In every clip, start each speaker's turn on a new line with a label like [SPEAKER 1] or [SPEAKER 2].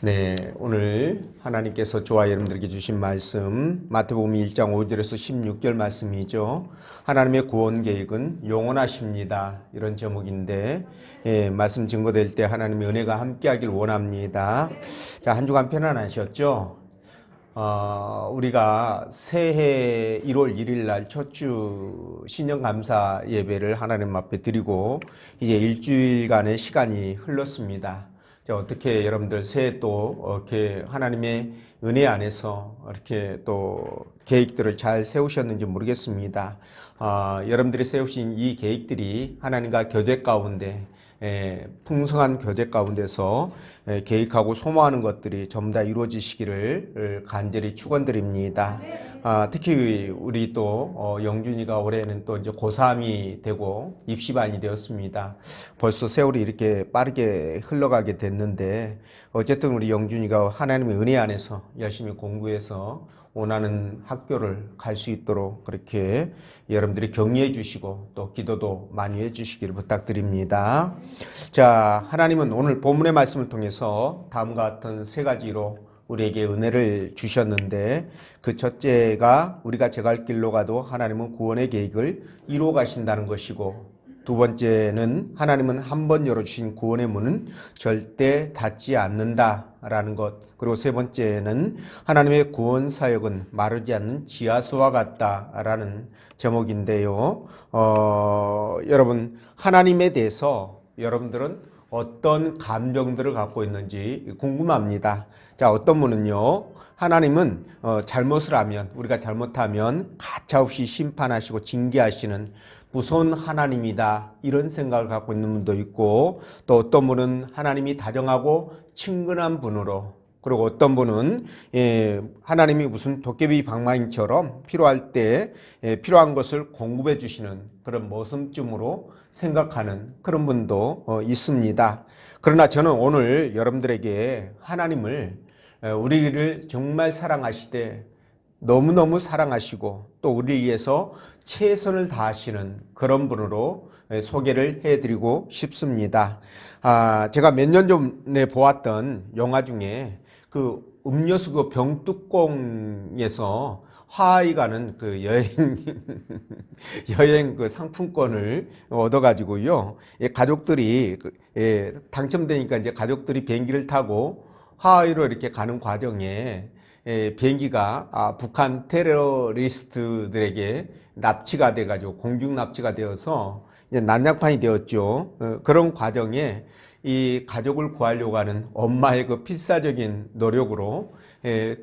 [SPEAKER 1] 네, 오늘 하나님께서 저와 여러분들에게 주신 말씀 마태복음 1장 5절에서 16절 말씀이죠. 하나님의 구원 계획은 영원하십니다. 이런 제목인데 말씀 증거될 때 하나님의 은혜가 함께하길 원합니다. 자, 한 주간 편안하셨죠? 우리가 새해 1월 1일 날 첫 주 신년감사 예배를 하나님 앞에 드리고 이제 일주일간의 시간이 흘렀습니다. 어떻게 여러분들 새해 또 이렇게 하나님의 은혜 안에서 이렇게 또 계획들을 잘 세우셨는지 모르겠습니다. 여러분들이 세우신 이 계획들이 하나님과 교제 가운데 풍성한 교제 가운데서 계획하고 소모하는 것들이 전부 다 이루어지시기를 간절히 축원드립니다. 특히 우리 또 영준이가 올해는 또 이제 고3이 되고 입시반이 되었습니다. 벌써 세월이 이렇게 빠르게 흘러가게 됐는데 어쨌든 우리 영준이가 하나님의 은혜 안에서 열심히 공부해서 원하는 학교를 갈 수 있도록 그렇게 여러분들이 격려해 주시고 또 기도도 많이 해 주시기를 부탁드립니다. 자, 하나님은 오늘 본문의 말씀을 통해서 다음과 같은 세 가지로 우리에게 은혜를 주셨는데 그 첫째가 우리가 제갈 길로 가도 하나님은 구원의 계획을 이루어 가신다는 것이고, 두 번째는 하나님은 한 번 열어주신 구원의 문은 절대 닫지 않는다라는 것. 그리고 세 번째는 하나님의 구원 사역은 마르지 않는 지하수와 같다라는 제목인데요. 여러분, 하나님에 대해서 여러분들은 어떤 감정들을 갖고 있는지 궁금합니다. 자, 어떤 분은요, 하나님은 잘못을 하면, 우리가 잘못하면 가차없이 심판하시고 징계하시는 무서운 하나님이다, 이런 생각을 갖고 있는 분도 있고, 또 어떤 분은 하나님이 다정하고 친근한 분으로, 그리고 어떤 분은 하나님이 무슨 도깨비 방망이처럼 필요할 때 필요한 것을 공급해 주시는 그런 모습쯤으로 생각하는 그런 분도 있습니다. 그러나 저는 오늘 여러분들에게 하나님을, 우리를 정말 사랑하시되 너무너무 사랑하시고 또 우리를 위해서 최선을 다하시는 그런 분으로 소개를 해드리고 싶습니다. 제가 몇 년 전에 보았던 영화 중에 그 음료수 그 병뚜껑에서 하와이 가는 그 여행 그 상품권을 얻어가지고요, 가족들이 당첨되니까 이제 가족들이 비행기를 타고 하와이로 이렇게 가는 과정에 비행기가 북한 테러리스트들에게 납치가 돼가지고 공중 납치가 되어서 이제 난장판이 되었죠. 그런 과정에 이 가족을 구하려고 하는 엄마의 그 필사적인 노력으로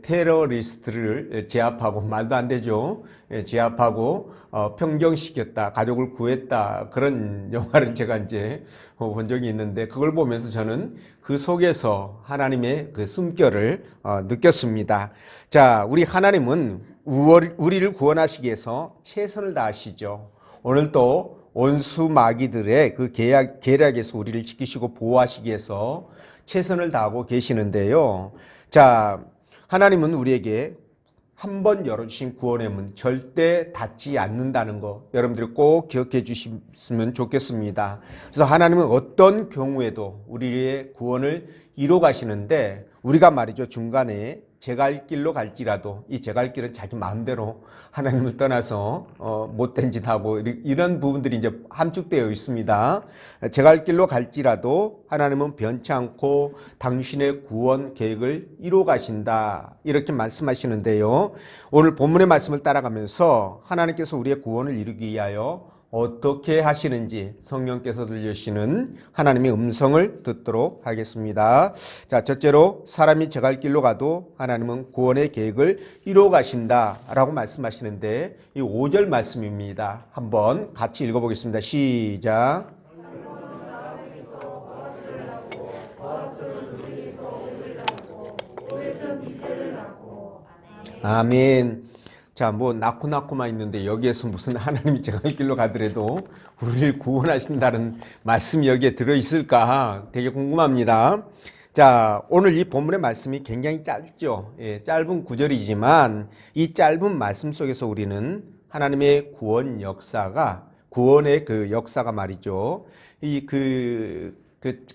[SPEAKER 1] 테러리스트를 제압하고, 말도 안 되죠, 제압하고 평정시켰다, 가족을 구했다, 그런 영화를 제가 이제 본 적이 있는데, 그걸 보면서 저는 그 속에서 하나님의 그 숨결을 느꼈습니다. 자, 우리 하나님은 우리를 구원하시기 위해서 최선을 다하시죠. 오늘도 원수 마귀들의 그 계략에서 우리를 지키시고 보호하시기 위해서 최선을 다하고 계시는데요. 자, 하나님은 우리에게 한 번 열어주신 구원의 문 절대 닫지 않는다는 거 여러분들이 꼭 기억해 주시면 좋겠습니다. 그래서 하나님은 어떤 경우에도 우리의 구원을 이루어 가시는데, 우리가 말이죠, 중간에 제갈 길로 갈지라도 이 제갈 길은 자기 마음대로 하나님을 떠나서 못된 짓 하고 이런 부분들이 이제 함축되어 있습니다. 제갈 길로 갈지라도 하나님은 변치 않고 당신의 구원 계획을 이루어 가신다, 이렇게 말씀하시는데요. 오늘 본문의 말씀을 따라가면서 하나님께서 우리의 구원을 이루기 위하여 어떻게 하시는지 성령께서 들려주시는 하나님의 음성을 듣도록 하겠습니다. 자, 첫째로 사람이 제갈 길로 가도 하나님은 구원의 계획을 이루어 가신다라고 말씀하시는데, 이 5절 말씀입니다. 한번 같이 읽어보겠습니다. 시작. 아멘. 자, 뭐 낳고만 있는데 여기에서 무슨 하나님이 제갈 길로 가더라도 우리를 구원하신다는 말씀이 여기에 들어있을까 되게 궁금합니다. 자, 오늘 이 본문의 말씀이 굉장히 짧죠. 짧은 구절이지만 이 짧은 말씀 속에서 우리는 하나님의 구원 역사가, 구원의 그 역사가 말이죠, 이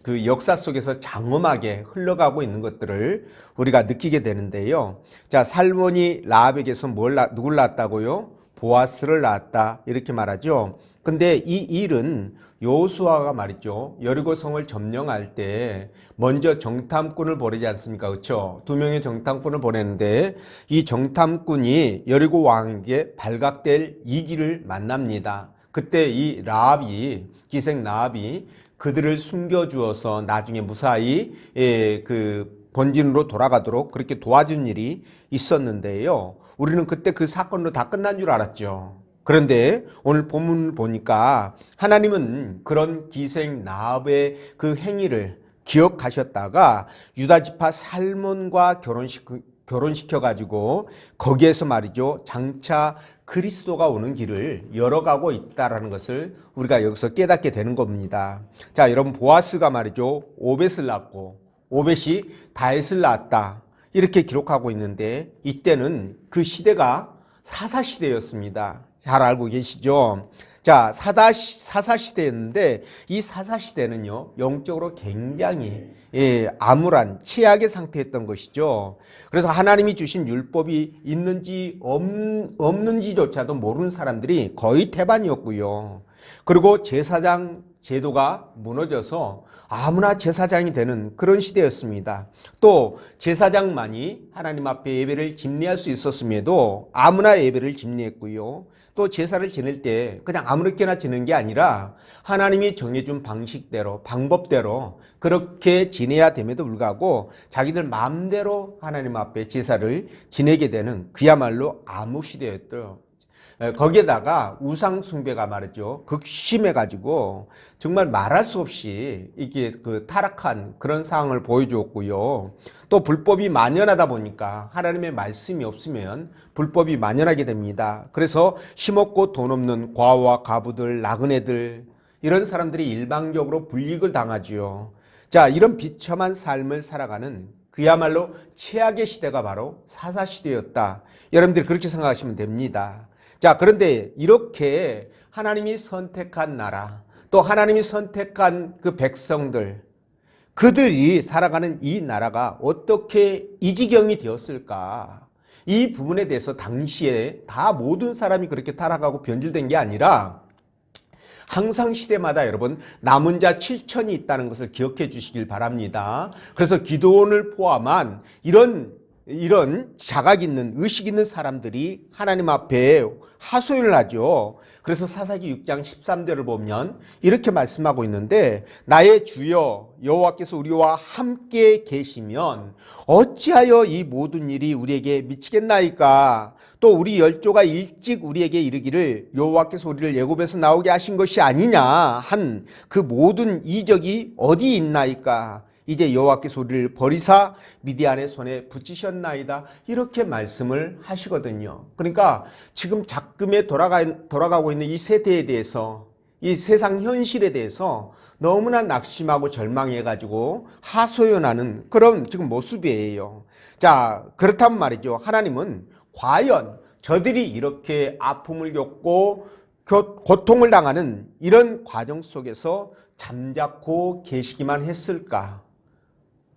[SPEAKER 1] 그 역사 속에서 장엄하게 흘러가고 있는 것들을 우리가 느끼게 되는데요. 자, 살몬이 라합에게서 누굴 낳았다고요? 보아스를 낳았다. 이렇게 말하죠. 근데 이 일은 여호수아가 말이죠. 여리고성을 점령할 때 먼저 정탐꾼을 보내지 않습니까? 그렇죠? 2명의 정탐꾼을 보내는데 이 정탐꾼이 여리고 왕에게 발각될 이기를 만납니다. 그때 이 라합이, 기생 라합이 그들을 숨겨주어서 나중에 무사히 그 본진으로 돌아가도록 그렇게 도와준 일이 있었는데요. 우리는 그때 그 사건으로 다 끝난 줄 알았죠. 그런데 오늘 본문을 보니까 하나님은 그런 기생 라합의 그 행위를 기억하셨다가 유다 지파 살몬과 결혼시켜가지고 거기에서 말이죠. 장차 그리스도가 오는 길을 열어가고 있다라는 것을 우리가 여기서 깨닫게 되는 겁니다. 자, 여러분, 보아스가 말이죠. 오벳을 낳고 오벳이 다윗을 낳았다. 이렇게 기록하고 있는데 이때는 그 시대가 사사시대였습니다. 잘 알고 계시죠? 자, 사사시대였는데 이 사사시대는요, 영적으로 굉장히 암울한 최악의 상태였던 것이죠. 그래서 하나님이 주신 율법이 있는지 없는지조차도 모르는 사람들이 거의 태반이었고요. 그리고 제사장 제도가 무너져서 아무나 제사장이 되는 그런 시대였습니다. 또 제사장만이 하나님 앞에 예배를 집례할 수 있었음에도 아무나 예배를 집례했고요. 또 제사를 지낼 때 그냥 아무렇게나 지는 게 아니라 하나님이 정해준 방식대로, 방법대로 그렇게 지내야 됨에도 불구하고 자기들 마음대로 하나님 앞에 제사를 지내게 되는 그야말로 암흑 시대였죠. 거기에다가 우상 숭배가 말이죠. 극심해가지고 정말 말할 수 없이 이게 그 타락한 그런 상황을 보여주었고요. 또 불법이 만연하다 보니까 하나님의 말씀이 없으면 불법이 만연하게 됩니다. 그래서 힘없고 돈 없는 과와 가부들, 나그네들 이런 사람들이 일방적으로 불이익을 당하지요. 자, 이런 비참한 삶을 살아가는 그야말로 최악의 시대가 바로 사사시대였다. 여러분들이 그렇게 생각하시면 됩니다. 자, 그런데 이렇게 하나님이 선택한 나라, 또 하나님이 선택한 그 백성들, 그들이 살아가는 이 나라가 어떻게 이 지경이 되었을까? 이 부분에 대해서 당시에 다 모든 사람이 그렇게 타락하고 변질된 게 아니라 항상 시대마다 여러분 남은 자 7천이 있다는 것을 기억해 주시길 바랍니다. 그래서 기드온을 포함한 이런 자각 있는, 의식 있는 사람들이 하나님 앞에 하소연을 하죠. 그래서 사사기 6장 13절을 보면 이렇게 말씀하고 있는데, 나의 주여 여호와께서 우리와 함께 계시면 어찌하여 이 모든 일이 우리에게 미치겠나이까? 또 우리 열조가 일찍 우리에게 이르기를 여호와께서 우리를 애굽에서 나오게 하신 것이 아니냐 한 그 모든 이적이 어디 있나이까? 이제 여호와께서 우리를 버리사 미디안의 손에 붙이셨나이다. 이렇게 말씀을 하시거든요. 그러니까 지금 작금에 돌아가고 있는 이 세대에 대해서, 이 세상 현실에 대해서 너무나 낙심하고 절망해가지고 하소연하는 그런 지금 모습이에요. 자, 그렇다면 말이죠. 하나님은 과연 저들이 이렇게 아픔을 겪고 고통을 당하는 이런 과정 속에서 잠자코 계시기만 했을까?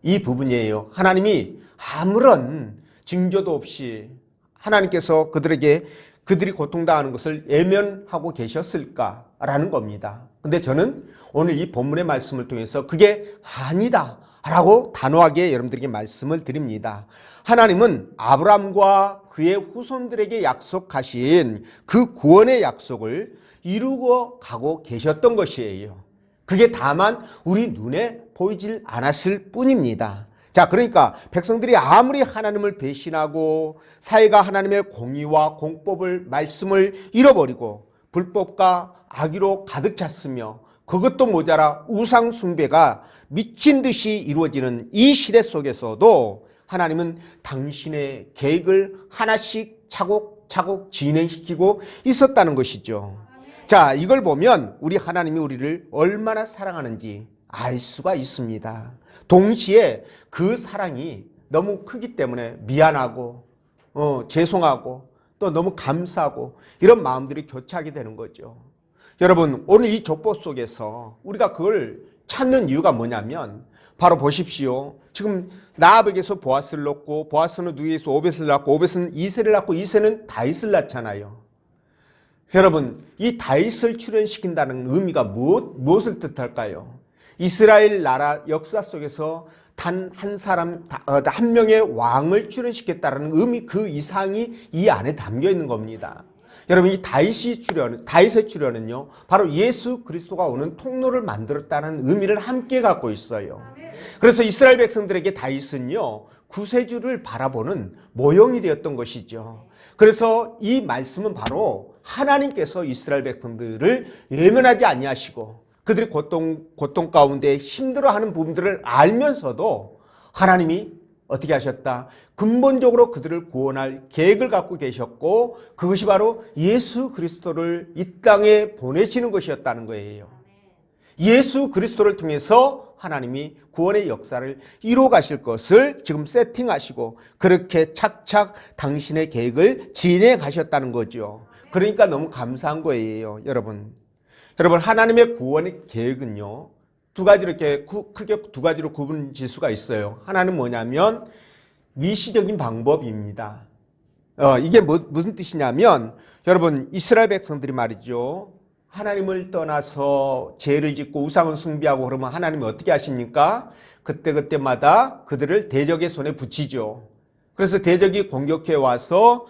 [SPEAKER 1] 이 부분이에요. 하나님이 아무런 징조도 없이 하나님께서 그들이 고통당하는 것을 외면하고 계셨을까라는 겁니다. 근데 저는 오늘 이 본문의 말씀을 통해서 그게 아니다 라고 단호하게 여러분들에게 말씀을 드립니다. 하나님은 아브라함과 그의 후손들에게 약속하신 그 구원의 약속을 이루어 가고 계셨던 것이에요. 그게 다만 우리 눈에 보이질 않았을 뿐입니다. 자, 그러니까 백성들이 아무리 하나님을 배신하고 사회가 하나님의 공의와 공법을 말씀을 잃어버리고 불법과 악의로 가득 찼으며 그것도 모자라 우상 숭배가 미친 듯이 이루어지는 이 시대 속에서도 하나님은 당신의 계획을 하나씩 차곡차곡 진행시키고 있었다는 것이죠. 자, 이걸 보면 우리 하나님이 우리를 얼마나 사랑하는지 알 수가 있습니다. 동시에 그 사랑이 너무 크기 때문에 미안하고 죄송하고 또 너무 감사하고 이런 마음들이 교차하게 되는 거죠. 여러분, 오늘 이 족보 속에서 우리가 그걸 찾는 이유가 뭐냐면 바로 보십시오. 지금 나압에게서 보아스를 낳고 보아스는 누이에서 오벳을 낳고 오벳은 이새를 낳고 이새는 다윗을 낳잖아요. 여러분, 이 다윗을 출현시킨다는 의미가 무엇을 뜻할까요? 이스라엘 나라 역사 속에서 단 한 사람, 한 명의 왕을 출현시켰다는 의미, 그 이상이 이 안에 담겨 있는 겁니다. 여러분, 이 다윗의 출현은요, 바로 예수 그리스도가 오는 통로를 만들었다는 의미를 함께 갖고 있어요. 그래서 이스라엘 백성들에게 다윗은요, 구세주를 바라보는 모형이 되었던 것이죠. 그래서 이 말씀은 바로 하나님께서 이스라엘 백성들을 외면하지 아니하시고 그들이 고통 가운데 힘들어하는 부분들을 알면서도 하나님이 어떻게 하셨다? 근본적으로 그들을 구원할 계획을 갖고 계셨고 그것이 바로 예수 그리스도를 이 땅에 보내시는 것이었다는 거예요. 예수 그리스도를 통해서 하나님이 구원의 역사를 이루어 가실 것을 지금 세팅하시고 그렇게 착착 당신의 계획을 진행해 가셨다는 거죠. 그러니까 너무 감사한 거예요, 여러분. 여러분, 하나님의 구원의 계획은요, 크게 두 가지로 구분질 수가 있어요. 하나는 뭐냐면 미시적인 방법입니다. 이게 무슨 뜻이냐면, 여러분, 이스라엘 백성들이 말이죠, 하나님을 떠나서 죄를 짓고 우상을 숭배하고 그러면 하나님이 어떻게 하십니까? 그때그때마다 그들을 대적의 손에 붙이죠. 그래서 대적이 공격해 와서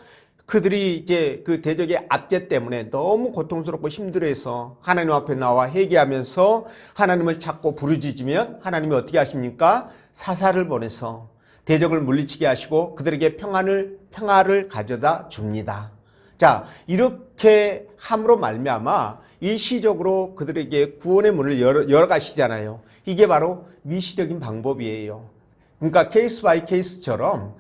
[SPEAKER 1] 그들이 이제 그 대적의 압제 때문에 너무 고통스럽고 힘들어해서 하나님 앞에 나와 회개하면서 하나님을 찾고 부르짖으면 하나님이 어떻게 하십니까? 사사를 보내서 대적을 물리치게 하시고 그들에게 평화를 가져다 줍니다. 자, 이렇게 함으로 말미암아 일시적으로 그들에게 구원의 문을 열어 가시잖아요. 이게 바로 미시적인 방법이에요. 그러니까 케이스 바이 케이스처럼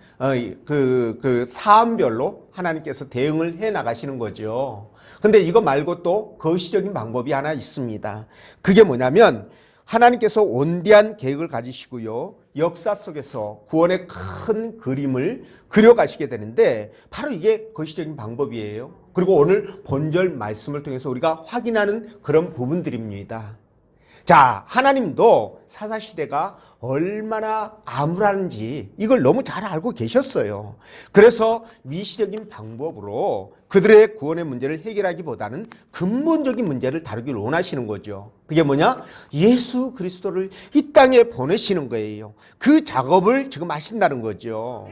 [SPEAKER 1] 그 사안별로 하나님께서 대응을 해 나가시는 거죠. 근데 이거 말고 또 거시적인 방법이 하나 있습니다. 그게 뭐냐면 하나님께서 원대한 계획을 가지시고요. 역사 속에서 구원의 큰 그림을 그려가시게 되는데 바로 이게 거시적인 방법이에요. 그리고 오늘 본절 말씀을 통해서 우리가 확인하는 그런 부분들입니다. 자, 하나님도 사사시대가 얼마나 암울한지 이걸 너무 잘 알고 계셨어요. 그래서 미시적인 방법으로 그들의 구원의 문제를 해결하기보다는 근본적인 문제를 다루기를 원하시는 거죠. 그게 뭐냐? 예수 그리스도를 이 땅에 보내시는 거예요. 그 작업을 지금 하신다는 거죠.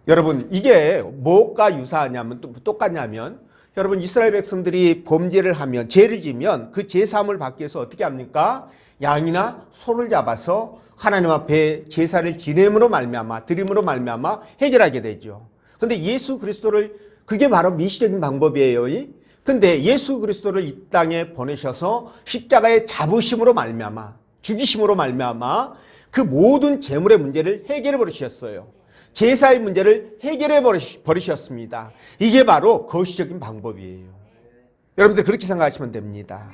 [SPEAKER 1] 여러분, 이게 뭐가 유사하냐면 또 똑같냐면 여러분, 이스라엘 백성들이 범죄를 하면 죄를 지면 그 제사함을 받기 위해서 어떻게 합니까? 양이나 소를 잡아서 하나님 앞에 제사를 지냄으로 말미암아 드림으로 말미암아 해결하게 되죠. 근데 예수 그리스도를 그게 바로 미시적인 방법이에요. 근데 예수 그리스도를 이 땅에 보내셔서 십자가의 잡으심으로 말미암아 죽이심으로 말미암아 그 모든 재물의 문제를 해결해 버리셨어요. 제사의 문제를 해결해 버리셨습니다. 이게 바로 거시적인 방법이에요. 여러분들 그렇게 생각하시면 됩니다.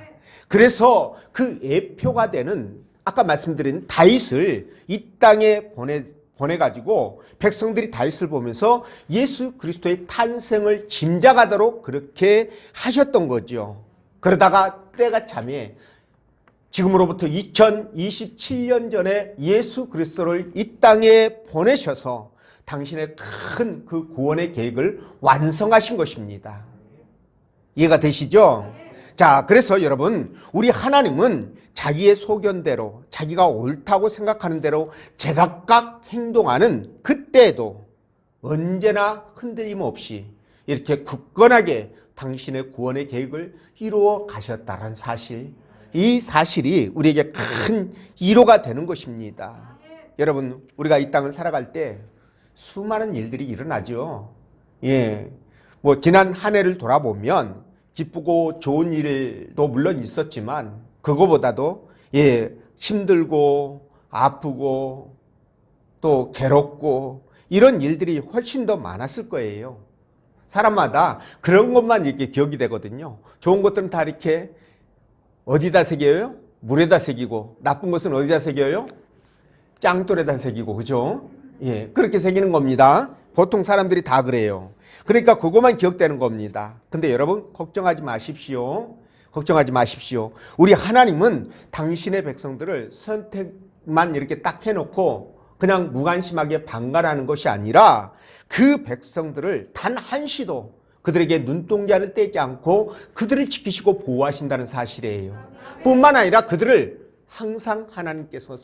[SPEAKER 1] 그래서 그 예표가 되는 아까 말씀드린 다윗을 이 땅에 보내가지고 백성들이 다윗을 보면서 예수 그리스도의 탄생을 짐작하도록 그렇게 하셨던 거죠. 그러다가 때가 참에 지금으로부터 2027년 전에 예수 그리스도를 이 땅에 보내셔서 당신의 큰 그 구원의 계획을 완성하신 것입니다. 이해가 되시죠? 자, 그래서 여러분, 우리 하나님은 자기의 소견대로 자기가 옳다고 생각하는 대로 제각각 행동하는 그때에도 언제나 흔들림 없이 이렇게 굳건하게 당신의 구원의 계획을 이루어 가셨다는 사실, 이 사실이 우리에게 큰 위로가 되는 것입니다. 여러분, 우리가 이 땅을 살아갈 때 수많은 일들이 일어나죠. 뭐 지난 한 해를 돌아보면 기쁘고 좋은 일도 물론 있었지만 그거보다도 힘들고 아프고 또 괴롭고 이런 일들이 훨씬 더 많았을 거예요. 사람마다 그런 것만 이렇게 기억이 되거든요. 좋은 것들은 다 이렇게 어디다 새겨요? 물에다 새기고 나쁜 것은 어디다 새겨요? 짱돌에다 새기고, 그죠? 그렇게 새기는 겁니다. 보통 사람들이 다 그래요. 그러니까 그것만 기억되는 겁니다. 근데 여러분 걱정하지 마십시오. 걱정하지 마십시오. 우리 하나님은 당신의 백성들을 선택만 이렇게 딱 해놓고 그냥 무관심하게 방관하는 것이 아니라 그 백성들을 단 한시도 그들에게 눈동자를 떼지 않고 그들을 지키시고 보호하신다는 사실이에요. 뿐만 아니라 그들을 항상 하나님께서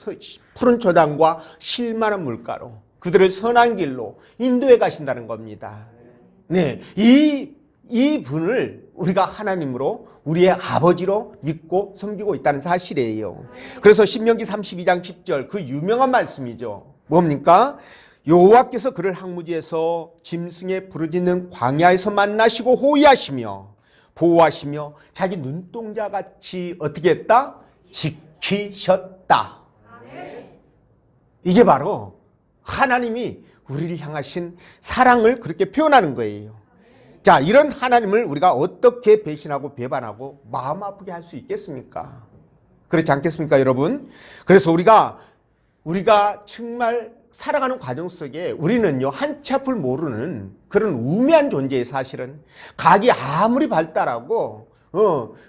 [SPEAKER 1] 푸른 초장과 실만한 물가로 그들을 선한 길로 인도해 가신다는 겁니다. 네, 이 분을 우리가 하나님으로 우리의 아버지로 믿고 섬기고 있다는 사실이에요. 그래서 신명기 32장 10절 그 유명한 말씀이죠. 뭡니까? 여호와께서 그를 항무지에서 짐승의 부르짖는 광야에서 만나시고 호위하시며 보호하시며 자기 눈동자같이 어떻게 했다? 지키셨다. 이게 바로 하나님이 우리를 향하신 사랑을 그렇게 표현하는 거예요. 자, 이런 하나님을 우리가 어떻게 배신하고 배반하고 마음 아프게 할 수 있겠습니까? 그렇지 않겠습니까, 여러분? 그래서 우리가 정말 살아가는 과정 속에 우리는요, 한치 앞을 모르는 그런 우매한 존재의 사실은 각이 아무리 발달하고,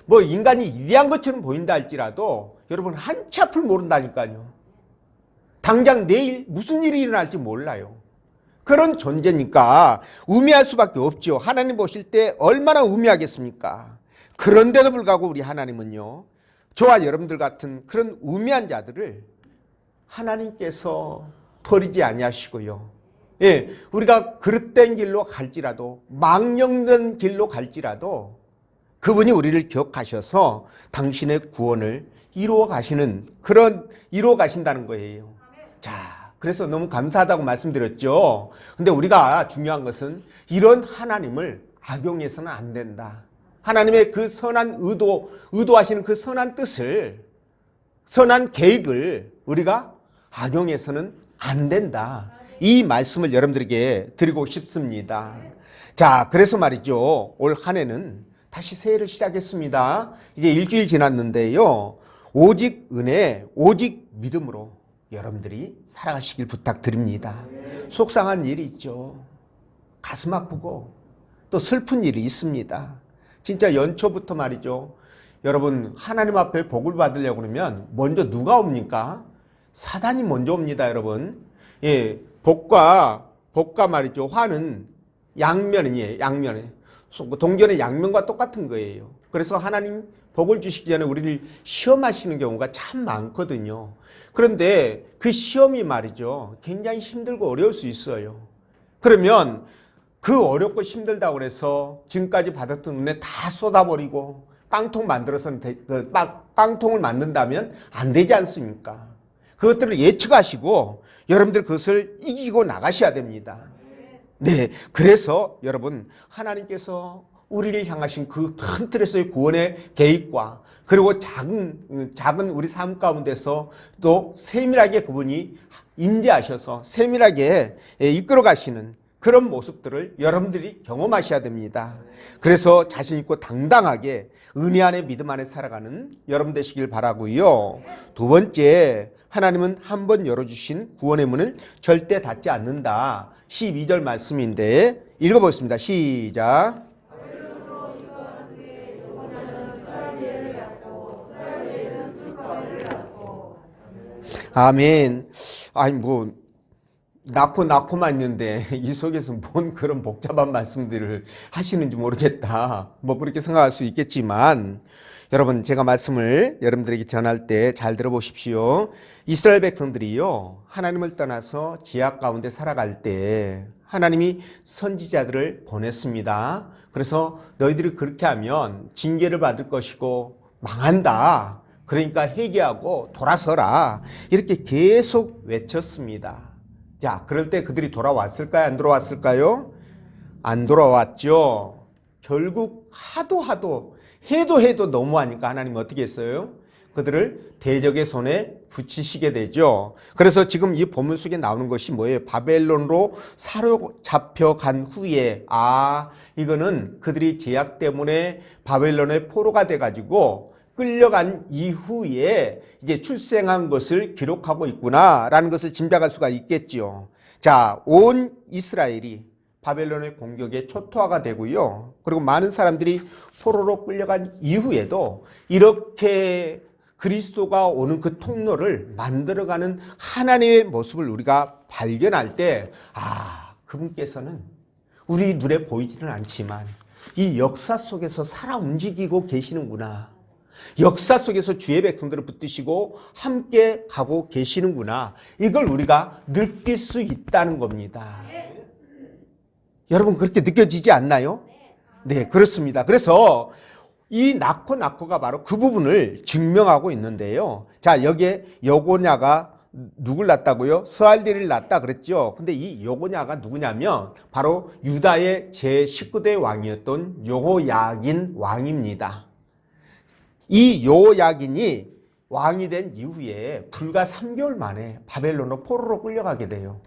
[SPEAKER 1] 뭐 인간이 위대한 것처럼 보인다 할지라도 여러분 한치 앞을 모른다니까요. 당장 내일 무슨 일이 일어날지 몰라요. 그런 존재니까 우매할 수밖에 없죠. 하나님 보실 때 얼마나 우매하겠습니까? 그런데도 불구하고 우리 하나님은요, 저와 여러분들 같은 그런 우매한 자들을 하나님께서 버리지 아니하시고요. 예, 우리가 그릇된 길로 갈지라도 망령된 길로 갈지라도 그분이 우리를 기억하셔서 당신의 구원을 이루어 가신다는 거예요. 자, 그래서 너무 감사하다고 말씀드렸죠. 근데 우리가 중요한 것은 이런 하나님을 악용해서는 안 된다. 하나님의 그 선한 의도하시는 그 선한 뜻을, 선한 계획을 우리가 악용해서는 안 된다. 이 말씀을 여러분들에게 드리고 싶습니다. 자, 그래서 말이죠. 올 한 해는 다시 새해를 시작했습니다. 이제 일주일 지났는데요. 오직 은혜, 오직 믿음으로 여러분들이 살아가시길 부탁드립니다. 속상한 일이 있죠. 가슴 아프고 또 슬픈 일이 있습니다. 진짜 연초부터 말이죠. 여러분 하나님 앞에 복을 받으려고 그러면 먼저 누가 옵니까? 사단이 먼저 옵니다, 여러분. 예, 복과 말이죠. 화는 양면이에요, 양면에. 동전의 양면과 똑같은 거예요. 그래서 하나님 복을 주시기 전에 우리를 시험하시는 경우가 참 많거든요. 그런데 그 시험이 말이죠, 굉장히 힘들고 어려울 수 있어요. 그러면 그 어렵고 힘들다고 해서 지금까지 받았던 은혜 다 쏟아버리고 깡통 만들어서는 깡통을 만든다면 안 되지 않습니까? 그것들을 예측하시고 여러분들 그것을 이기고 나가셔야 됩니다. 네, 그래서 여러분 하나님께서 우리를 향하신 그 큰 틀에서의 구원의 계획과 그리고 작은 우리 삶 가운데서 또 세밀하게 그분이 임재하셔서 세밀하게 이끌어 가시는 그런 모습들을 여러분들이 경험하셔야 됩니다. 그래서 자신 있고 당당하게 은혜 안에 믿음 안에 살아가는 여러분 되시길 바라고요. 두 번째, 하나님은 한 번 열어주신 구원의 문을 절대 닫지 않는다. 12절 말씀인데 읽어보겠습니다. 시작. 아멘. 아니 뭐 낳고만 있는데 이 속에서 뭔 그런 복잡한 말씀들을 하시는지 모르겠다. 뭐 그렇게 생각할 수 있겠지만 여러분 제가 말씀을 여러분들에게 전할 때 잘 들어보십시오. 이스라엘 백성들이요 하나님을 떠나서 지하 가운데 살아갈 때 하나님이 선지자들을 보냈습니다. 그래서 너희들이 그렇게 하면 징계를 받을 것이고 망한다. 그러니까 회개하고 돌아서라. 이렇게 계속 외쳤습니다. 자, 그럴 때 그들이 돌아왔을까요? 안 돌아왔을까요? 안 돌아왔죠. 결국 하도 해도 너무하니까 하나님은 어떻게 했어요? 그들을 대적의 손에 붙이시게 되죠. 그래서 지금 이 본문 속에 나오는 것이 뭐예요? 바벨론으로 사로잡혀간 후에 이거는 그들이 제약 때문에 바벨론의 포로가 돼가지고 끌려간 이후에 이제 출생한 것을 기록하고 있구나라는 것을 짐작할 수가 있겠지요. 자, 온 이스라엘이 바벨론의 공격에 초토화가 되고요. 그리고 많은 사람들이 포로로 끌려간 이후에도 이렇게 그리스도가 오는 그 통로를 만들어가는 하나님의 모습을 우리가 발견할 때, 그분께서는 우리 눈에 보이지는 않지만 이 역사 속에서 살아 움직이고 계시는구나. 역사 속에서 주의 백성들을 붙드시고 함께 가고 계시는구나. 이걸 우리가 느낄 수 있다는 겁니다. 여러분 그렇게 느껴지지 않나요? 네, 그렇습니다. 그래서 이 나코가 바로 그 부분을 증명하고 있는데요. 자, 여기에 여고냐가 누굴 낳았다고요? 스알디를 낳았다 그랬죠. 근데 이 여고냐가 누구냐면 바로 유다의 제19대 왕이었던 여호야긴 왕입니다. 이 여호야긴이 왕이 된 이후에 불과 3개월 만에 바벨론으로 포로로 끌려가게 돼요.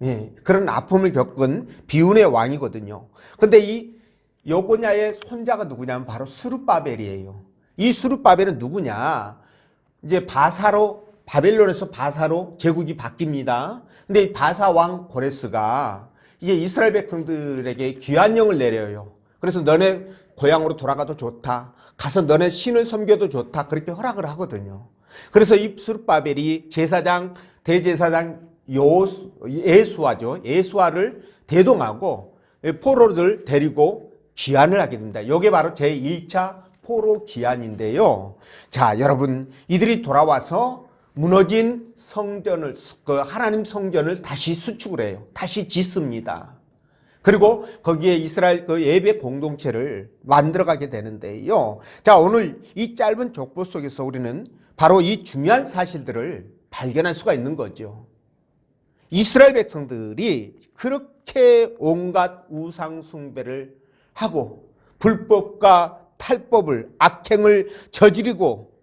[SPEAKER 1] 예, 그런 아픔을 겪은 비운의 왕이거든요. 근데 이 여고냐의 손자가 누구냐면 바로 스룹바벨이에요. 이 스룹바벨은 누구냐? 이제 바벨론에서 바사로 제국이 바뀝니다. 근데 이 바사 왕 고레스가 이제 이스라엘 백성들에게 귀환령을 내려요. 그래서 너네 고향으로 돌아가도 좋다. 가서 너네 신을 섬겨도 좋다. 그렇게 허락을 하거든요. 그래서 이 스룹바벨이 대제사장 예수아를 대동하고 포로들 데리고 귀환을 하게 됩니다. 이게 바로 제1차 포로 귀환인데요. 자, 여러분, 이들이 돌아와서 무너진 성전을, 하나님 성전을 다시 수축을 해요. 다시 짓습니다. 그리고 거기에 이스라엘 예배 공동체를 만들어가게 되는데요. 자, 오늘 이 짧은 족보 속에서 우리는 바로 이 중요한 사실들을 발견할 수가 있는 거죠. 이스라엘 백성들이 그렇게 온갖 우상 숭배를 하고 불법과 탈법을 악행을 저지르고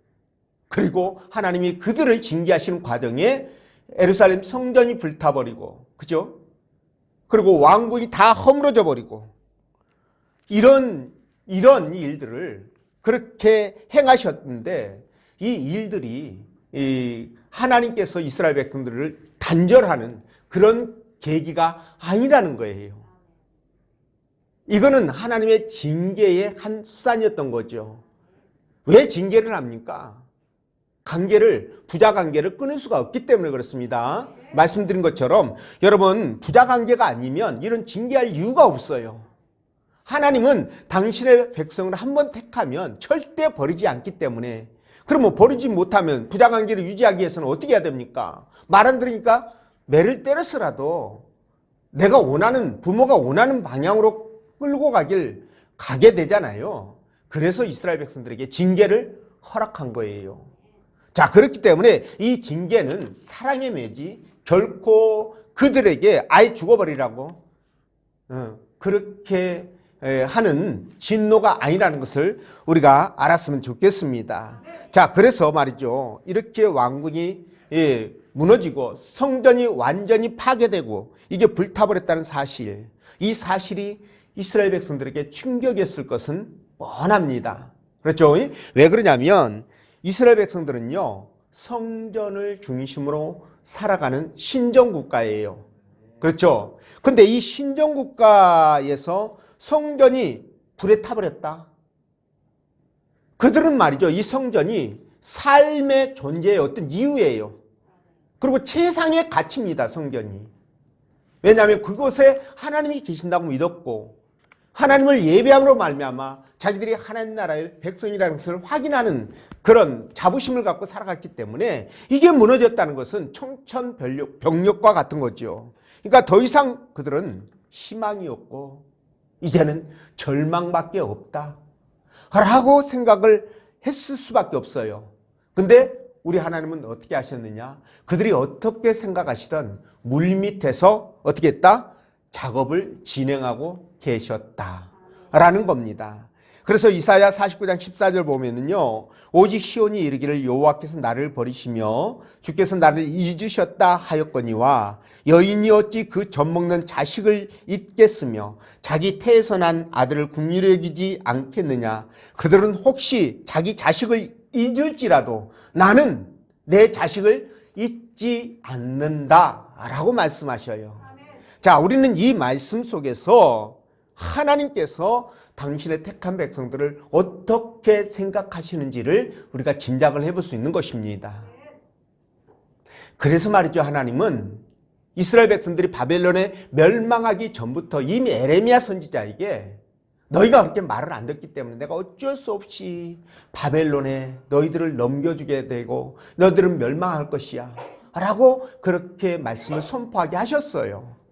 [SPEAKER 1] 그리고 하나님이 그들을 징계하시는 과정에 예루살렘 성전이 불타버리고, 그죠? 그리고 왕궁이 다 허물어져 버리고 이런 일들을 그렇게 행하셨는데 이 일들이 하나님께서 이스라엘 백성들을 단절하는 그런 계기가 아니라는 거예요. 이거는 하나님의 징계의 한 수단이었던 거죠. 왜 징계를 합니까? 부자 관계를 끊을 수가 없기 때문에 그렇습니다. 말씀드린 것처럼 여러분 부자 관계가 아니면 이런 징계할 이유가 없어요. 하나님은 당신의 백성을 한번 택하면 절대 버리지 않기 때문에, 그러면 버리지 못하면 부자 관계를 유지하기 위해서는 어떻게 해야 됩니까? 말 안 들으니까 매를 때려서라도 내가 원하는, 부모가 원하는 방향으로 끌고 가게 되잖아요. 그래서 이스라엘 백성들에게 징계를 허락한 거예요. 자, 그렇기 때문에 이 징계는 사랑의 매지 결코 그들에게 아예 죽어버리라고 그렇게 하는 진노가 아니라는 것을 우리가 알았으면 좋겠습니다. 자, 그래서 말이죠. 이렇게 왕궁이 무너지고 성전이 완전히 파괴되고 이게 불타버렸다는 사실, 이 사실이 이스라엘 백성들에게 충격이었을 것은 뻔합니다. 그렇죠? 왜 그러냐면 이스라엘 백성들은요, 성전을 중심으로 살아가는 신정국가예요. 그렇죠? 근데 이 신정국가에서 성전이 불에 타버렸다. 그들은 말이죠, 이 성전이 삶의 존재의 어떤 이유예요. 그리고 최상의 가치입니다, 성전이. 왜냐하면 그곳에 하나님이 계신다고 믿었고 하나님을 예배함으로 말미암아 자기들이 하나님 나라의 백성이라는 것을 확인하는 그런 자부심을 갖고 살아갔기 때문에 이게 무너졌다는 것은 청천벽력과 같은 거죠. 그러니까 더 이상 그들은 희망이 없고 이제는 절망밖에 없다 라고 생각을 했을 수밖에 없어요. 근데 우리 하나님은 어떻게 하셨느냐? 그들이 어떻게 생각하시던 물밑에서 어떻게 했다? 작업을 진행하고 계셨다라는 겁니다. 그래서 이사야 49장 14절 보면은요, 오직 시온이 이르기를 여호와께서 나를 버리시며 주께서 나를 잊으셨다 하였거니와 여인이 어찌 그 젖먹는 자식을 잊겠으며 자기 태에서 난 아들을 긍휼히 여기지 않겠느냐. 그들은 혹시 자기 자식을 잊을지라도 나는 내 자식을 잊지 않는다 라고 말씀하셔요. 자, 우리는 이 말씀 속에서 하나님께서 당신의 택한 백성들을 어떻게 생각하시는지를 우리가 짐작을 해볼 수 있는 것입니다. 그래서 말이죠, 하나님은 이스라엘 백성들이 바벨론에 멸망하기 전부터 이미 에레미야 선지자에게 너희가 그렇게 말을 안 듣기 때문에 내가 어쩔 수 없이 바벨론에 너희들을 넘겨주게 되고 너희들은 멸망할 것이야 라고 그렇게 말씀을 선포하게 하셨어요.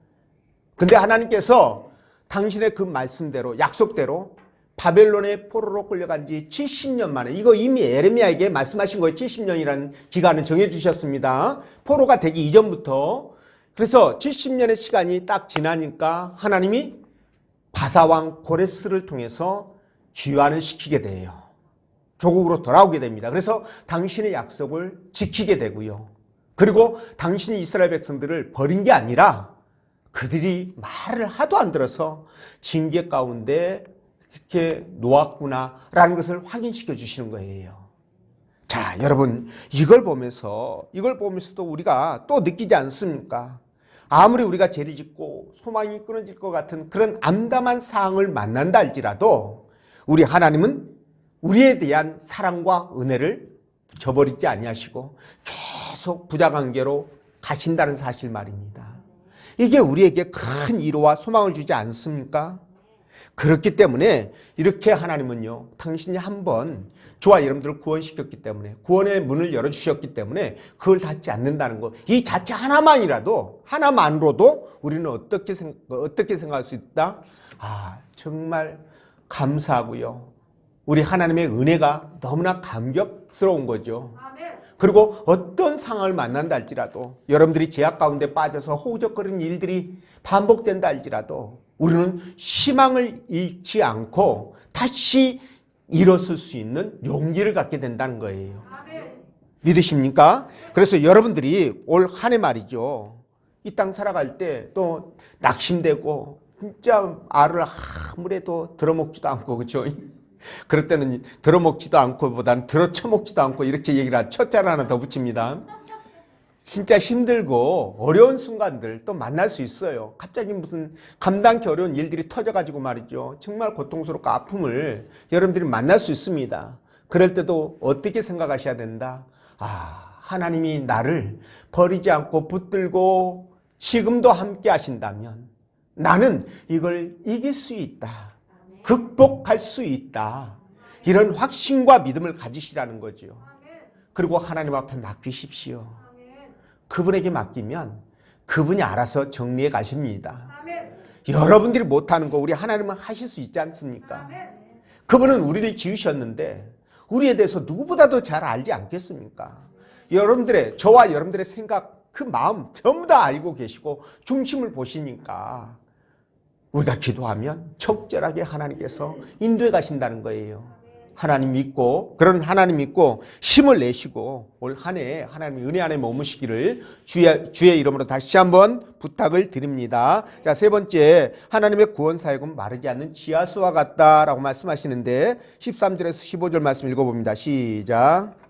[SPEAKER 1] 근데 하나님께서 당신의 그 말씀대로 약속대로 바벨론에 포로로 끌려간 지 70년 만에, 이거 이미 에레미야에게 말씀하신 거예요. 70년이라는 기간을 정해주셨습니다. 포로가 되기 이전부터. 그래서 70년의 시간이 딱 지나니까 하나님이 바사왕 고레스를 통해서 귀환을 시키게 돼요. 조국으로 돌아오게 됩니다. 그래서 당신의 약속을 지키게 되고요. 그리고 당신이 이스라엘 백성들을 버린 게 아니라 그들이 말을 하도 안 들어서 징계 가운데 이렇게 놓았구나라는 것을 확인시켜 주시는 거예요. 자, 여러분, 이걸 보면서도 우리가 또 느끼지 않습니까? 아무리 우리가 죄를 짓고 소망이 끊어질 것 같은 그런 암담한 상황을 만난다 할지라도 우리 하나님은 우리에 대한 사랑과 은혜를 저버리지 아니하시고 계속 부자관계로 가신다는 사실 말입니다. 이게 우리에게 큰 위로와 소망을 주지 않습니까? 그렇기 때문에 이렇게 하나님은요, 당신이 한번 저와 여러분들을 구원시켰기 때문에, 구원의 문을 열어주셨기 때문에 그걸 닫지 않는다는 것, 이 자체 하나만으로도 우리는 어떻게 생각할 수 있다? 정말 감사하고요. 우리 하나님의 은혜가 너무나 감격스러운 거죠. 그리고 어떤 상황을 만난다 할지라도, 여러분들이 죄악 가운데 빠져서 허우적거리는 일들이 반복된다 할지라도 우리는 희망을 잃지 않고 다시 일어설 수 있는 용기를 갖게 된다는 거예요. 믿으십니까? 그래서 여러분들이 올 한 해 말이죠, 이 땅 살아갈 때 또 낙심되고 진짜 알을 아무래도 들어먹지도 않고, 그렇죠? 그럴 때는 들어먹지도 않고 보다는 들어쳐먹지도 않고 이렇게 얘기를 하죠. 첫자를 하나 더 붙입니다. 진짜 힘들고 어려운 순간들 또 만날 수 있어요. 갑자기 무슨 감당하기 어려운 일들이 터져가지고 말이죠, 정말 고통스럽고 아픔을 여러분들이 만날 수 있습니다. 그럴 때도 어떻게 생각하셔야 된다? 하나님이 나를 버리지 않고 붙들고 지금도 함께 하신다면 나는 이걸 이길 수 있다, 극복할 수 있다, 이런 확신과 믿음을 가지시라는 거죠. 그리고 하나님 앞에 맡기십시오. 그분에게 맡기면 그분이 알아서 정리해 가십니다. 여러분들이 못하는 거 우리 하나님은 하실 수 있지 않습니까? 그분은 우리를 지으셨는데 우리에 대해서 누구보다도 잘 알지 않겠습니까? 저와 여러분들의 생각, 그 마음 전부 다 알고 계시고 중심을 보시니까 우리가 기도하면 적절하게 하나님께서 인도해 가신다는 거예요. 하나님 믿고, 그런 하나님 믿고 힘을 내시고 올 한 해 하나님의 은혜 안에 머무시기를 주의 이름으로 다시 한번 부탁을 드립니다. 자, 세 번째, 하나님의 구원 사역은 마르지 않는 지하수와 같다라고 말씀하시는데 13절에서 15절 말씀 읽어봅니다. 시작.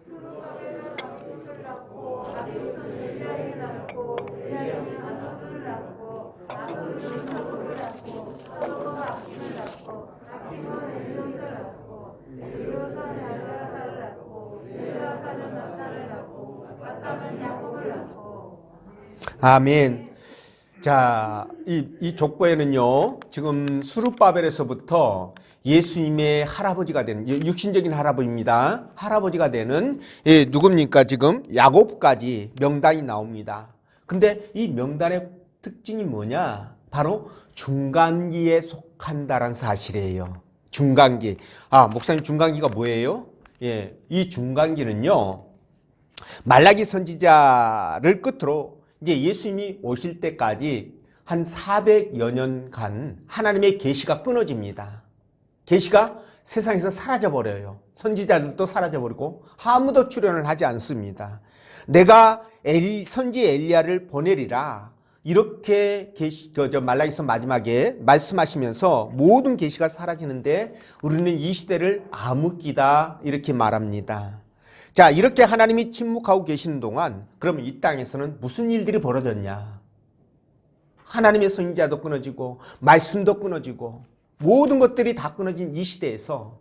[SPEAKER 1] 아멘. 자, 이 족보에는요, 지금 수룹바벨에서부터 예수님의 할아버지가 되는, 육신적인 할아버지입니다. 할아버지가 되는, 누굽니까? 지금 야곱까지 명단이 나옵니다. 근데 이 명단의 특징이 뭐냐? 바로 중간기에 속한다라는 사실이에요. 중간기. 목사님, 중간기가 뭐예요? 이 중간기는요, 말라기 선지자를 끝으로 이제 예수님이 오실 때까지 한 400여 년간 하나님의 계시가 끊어집니다. 계시가 세상에서 사라져버려요. 선지자들도 사라져버리고 아무도 출현을 하지 않습니다. 내가 선지 엘리야를 보내리라, 이렇게 말라기서 마지막에 말씀하시면서 모든 계시가 사라지는데 우리는 이 시대를 암흑기다 이렇게 말합니다. 자, 이렇게 하나님이 침묵하고 계시는 동안 그러면 이 땅에서는 무슨 일들이 벌어졌냐? 하나님의 선지자도 끊어지고 말씀도 끊어지고 모든 것들이 다 끊어진 이 시대에서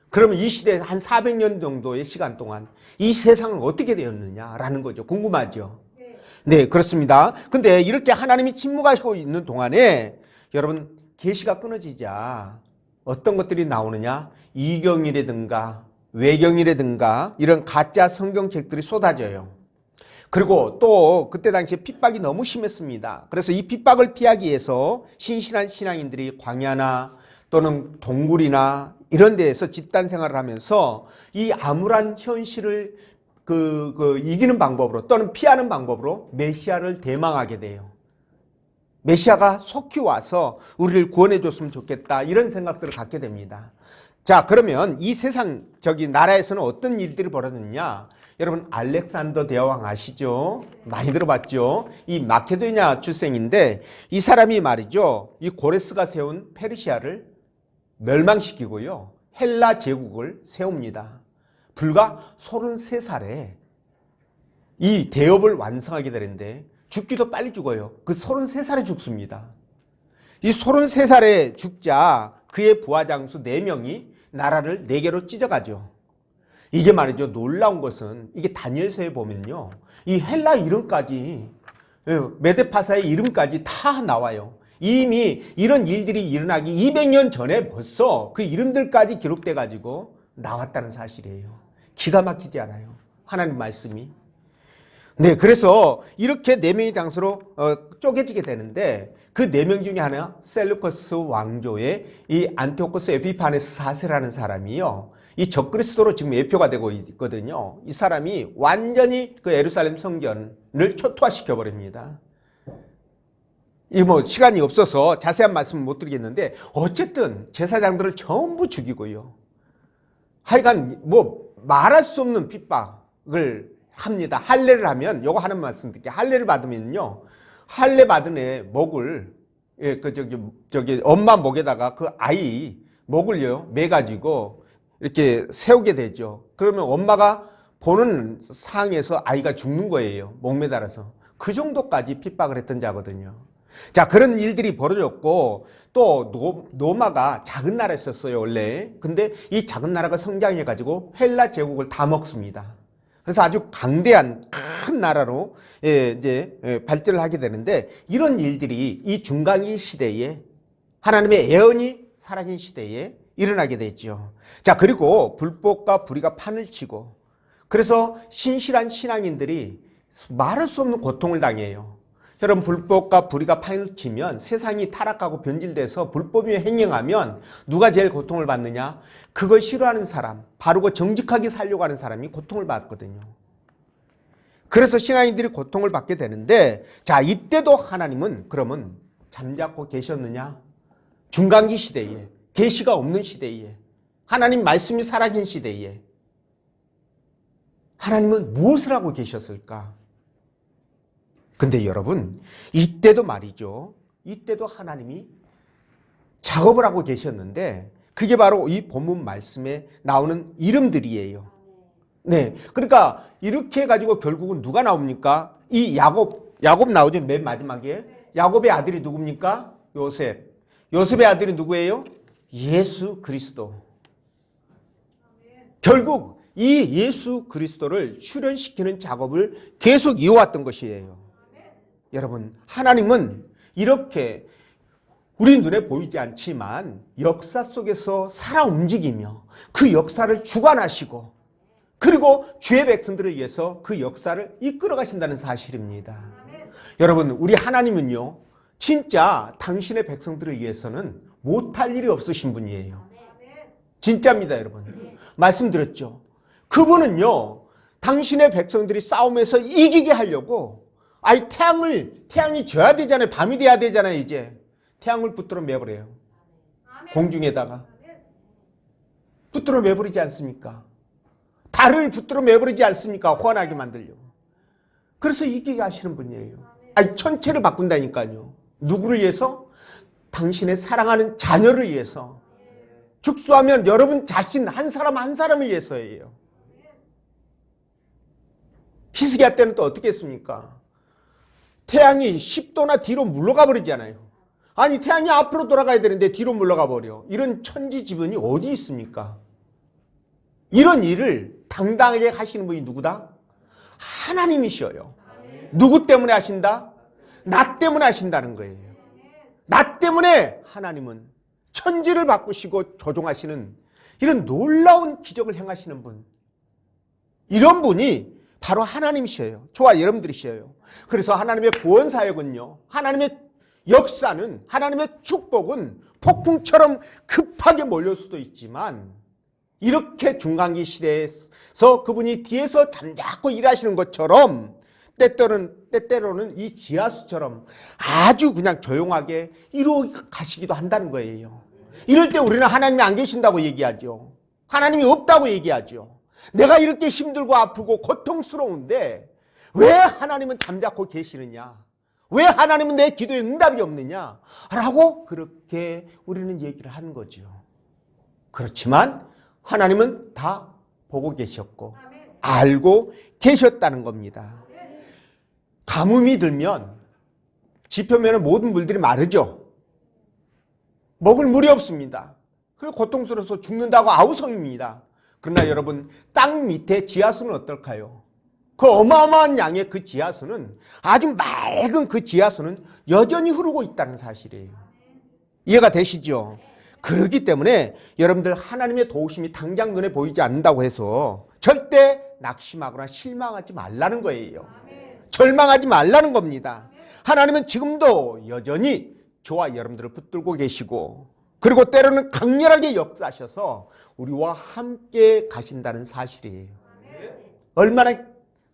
[SPEAKER 1] 그러면 이 시대에 한 400년 정도의 시간 동안 이 세상은 어떻게 되었느냐라는 거죠. 궁금하죠? 네, 그렇습니다. 근데 이렇게 하나님이 침묵하시고 있는 동안에 여러분 계시가 끊어지자 어떤 것들이 나오느냐? 이경이라든가 외경이라든가 이런 가짜 성경책들이 쏟아져요. 그리고 또 그때 당시에 핍박이 너무 심했습니다. 그래서 이 핍박을 피하기 위해서 신실한 신앙인들이 광야나 또는 동굴이나 이런 데에서 집단 생활을 하면서 이 암울한 현실을 이기는 방법으로 또는 피하는 방법으로 메시아를 대망하게 돼요. 메시아가 속히 와서 우리를 구원해 줬으면 좋겠다 이런 생각들을 갖게 됩니다. 자, 그러면 이 세상 나라에서는 어떤 일들이 벌어졌느냐? 여러분 알렉산더 대왕 아시죠? 많이 들어봤죠? 이 마케도니아 출생인데 이 사람이 말이죠. 이 고레스가 세운 페르시아를 멸망시키고요. 헬라 제국을 세웁니다. 불과 33살에 이 대업을 완성하게 되는데 죽기도 빨리 죽어요. 그 33살에 죽습니다. 이 33살에 죽자 그의 부하장수 4명이 나라를 4개로 찢어가죠. 이게 말이죠. 놀라운 것은 이게 다니엘서에 보면요. 이 헬라 이름까지 메데파사의 이름까지 다 나와요. 이미 이런 일들이 일어나기 200년 전에 벌써 그 이름들까지 기록돼 가지고 나왔다는 사실이에요. 기가 막히지 않아요? 하나님 말씀이. 네, 그래서 이렇게 4명의 장소로 쪼개지게 되는데 그 4명 중에 하나 셀루커스 왕조의 이 안티오코스 에피파네스 4세라는 사람이요. 이 적그리스도로 지금 예표가 되고 있거든요. 이 사람이 완전히 그 예루살렘 성전을 초토화시켜 버립니다. 이 시간이 없어서 자세한 말씀은 못 드리겠는데 어쨌든 제사장들을 전부 죽이고요. 하여간 말할 수 없는 핍박을 합니다. 할례를 하면 요거 하는 말씀 드릴게요. 할례를 받으면요. 할례 받은 애 목을 엄마 목에다가 그 아이 목을요 매가지고 이렇게 세우게 되죠. 그러면 엄마가 보는 상황에서 아이가 죽는 거예요. 목 매달아서. 그 정도까지 핍박을 했던 자거든요. 자, 그런 일들이 벌어졌고 또 로마가 작은 나라였었어요 원래. 근데 이 작은 나라가 성장해 가지고 헬라 제국을 다 먹습니다. 그래서 아주 강대한 큰 나라로 이제 발전을 하게 되는데 이런 일들이 이 중강기 시대에 하나님의 예언이 사라진 시대에 일어나게 됐죠. 자, 그리고 불법과 불의가 판을 치고 그래서 신실한 신앙인들이 말할 수 없는 고통을 당해요. 여러분 불법과 불의가 판을 치면 세상이 타락하고 변질돼서 불법이 행행하면 누가 제일 고통을 받느냐? 그걸 싫어하는 사람, 바르고 정직하게 살려고 하는 사람이 고통을 받거든요. 그래서 신앙인들이 고통을 받게 되는데 자, 이때도 하나님은 그러면 잠자코 계셨느냐? 중간기 시대에 계시가 없는 시대에 하나님 말씀이 사라진 시대에 하나님은 무엇을 하고 계셨을까? 근데 여러분 이때도 말이죠. 이때도 하나님이 작업을 하고 계셨는데 그게 바로 이 본문 말씀에 나오는 이름들이에요. 네, 그러니까 이렇게 해가지고 결국은 누가 나옵니까? 이 야곱 나오죠. 맨 마지막에. 야곱의 아들이 누굽니까? 요셉. 요셉의 아들이 누구예요? 예수 그리스도. 결국 이 예수 그리스도를 출현시키는 작업을 계속 이어왔던 것이에요. 여러분, 하나님은 이렇게 우리 눈에 보이지 않지만 역사 속에서 살아 움직이며 그 역사를 주관하시고 그리고 주의 백성들을 위해서 그 역사를 이끌어 가신다는 사실입니다. 여러분, 우리 하나님은요, 진짜 당신의 백성들을 위해서는 못할 일이 없으신 분이에요. 진짜입니다, 여러분. 말씀드렸죠. 그분은요, 당신의 백성들이 싸움에서 이기게 하려고 태양이 져야 되잖아요. 밤이 돼야 되잖아요, 이제. 태양을 붙들어 매버려요. 공중에다가. 붙들어 매버리지 않습니까? 달을 붙들어 매버리지 않습니까? 호환하게 만들려고. 그래서 이기게 하시는 분이에요. 천체를 바꾼다니까요. 누구를 위해서? 당신의 사랑하는 자녀를 위해서. 축소하면 여러분 자신 한 사람 한 사람을 위해서예요. 히스기야 때는 또 어떻게 했습니까? 태양이 10도나 뒤로 물러가 버리잖아요. 아니 태양이 앞으로 돌아가야 되는데 뒤로 물러가 버려. 이런 천지지변이 어디 있습니까? 이런 일을 당당하게 하시는 분이 누구다? 하나님이셔요. 누구 때문에 하신다? 나 때문에 하신다는 거예요. 나 때문에 하나님은 천지를 바꾸시고 조종하시는 이런 놀라운 기적을 행하시는 분, 이런 분이 바로 하나님이셔요. 저와 여러분들이셔요. 그래서 하나님의 구원 사역은요, 하나님의 역사는, 하나님의 축복은 폭풍처럼 급하게 몰릴 수도 있지만, 이렇게 중간기 시대에서 그분이 뒤에서 잠자코 일하시는 것처럼 때때로는 이 지하수처럼 아주 그냥 조용하게 이루어 가시기도 한다는 거예요. 이럴 때 우리는 하나님이 안 계신다고 얘기하죠. 하나님이 없다고 얘기하죠. 내가 이렇게 힘들고 아프고 고통스러운데 왜 하나님은 잠자코 계시느냐? 왜 하나님은 내 기도에 응답이 없느냐? 라고 그렇게 우리는 얘기를 하는 거죠. 그렇지만 하나님은 다 보고 계셨고 알고 계셨다는 겁니다. 가뭄이 들면 지표면에 모든 물들이 마르죠. 먹을 물이 없습니다. 그리고 고통스러워서 죽는다고 아우성입니다. 그러나 여러분, 땅 밑에 지하수는 어떨까요? 그 어마어마한 양의 그 지하수는, 아주 맑은 그 지하수는 여전히 흐르고 있다는 사실이에요. 이해가 되시죠? 그렇기 때문에 여러분들, 하나님의 도우심이 당장 눈에 보이지 않는다고 해서 절대 낙심하거나 실망하지 말라는 거예요. 절망하지 말라는 겁니다. 하나님은 지금도 여전히 저와 여러분들을 붙들고 계시고, 그리고 때로는 강렬하게 역사하셔서 우리와 함께 가신다는 사실이에요. 얼마나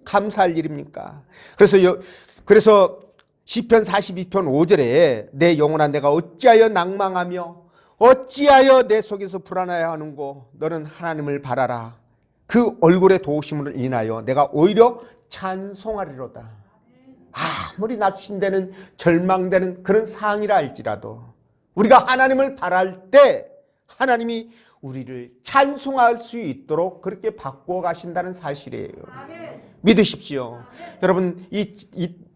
[SPEAKER 1] 감사할 일입니까? 그래서 시편 42편 5절에 내 영혼아 내가 어찌하여 낭망하며 어찌하여 내 속에서 불안하여 하는고 너는 하나님을 바라라. 그 얼굴의 도우심으로 인하여 내가 오히려 찬송하리로다. 아무리 낙심되는 절망되는 그런 상황이라 할지라도 우리가 하나님을 바랄 때 하나님이 우리를 찬송할 수 있도록 그렇게 바꾸어 가신다는 사실이에요. 믿으십시오. 여러분,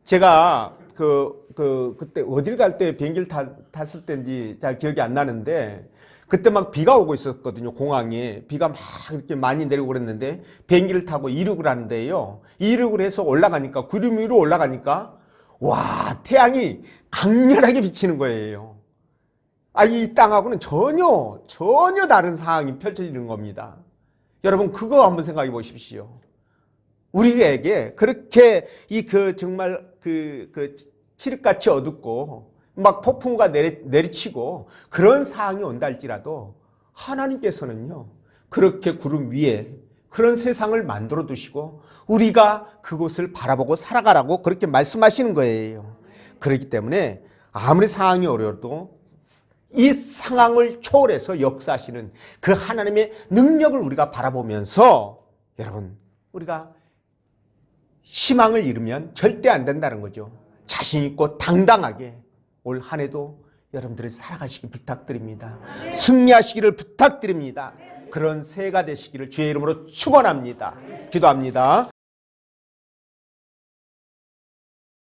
[SPEAKER 1] 제가 그때 어딜 갈 때 비행기를 탔을 때인지 잘 기억이 안 나는데, 그때 막 비가 오고 있었거든요. 공항에 비가 막 이렇게 많이 내리고 그랬는데 비행기를 타고 이륙을 하는데요, 이륙을 해서 올라가니까, 구름 위로 올라가니까 와, 태양이 강렬하게 비치는 거예요. 이 땅하고는 전혀 다른 상황이 펼쳐지는 겁니다. 여러분, 그거 한번 생각해 보십시오. 우리에게 그렇게 정말 칠흑같이 어둡고 막 폭풍우가 내리치고 그런 상황이 온다 할지라도 하나님께서는요, 그렇게 구름 위에 그런 세상을 만들어 두시고 우리가 그곳을 바라보고 살아가라고 그렇게 말씀하시는 거예요. 그렇기 때문에 아무리 상황이 어려워도 이 상황을 초월해서 역사하시는 그 하나님의 능력을 우리가 바라보면서, 여러분, 우리가 희망을 잃으면 절대 안 된다는 거죠. 자신 있고 당당하게 올 한 해도 여러분들이 살아가시기 부탁드립니다. 승리하시기를 부탁드립니다. 그런 새해가 되시기를 주의 이름으로 축원합니다. 기도합니다.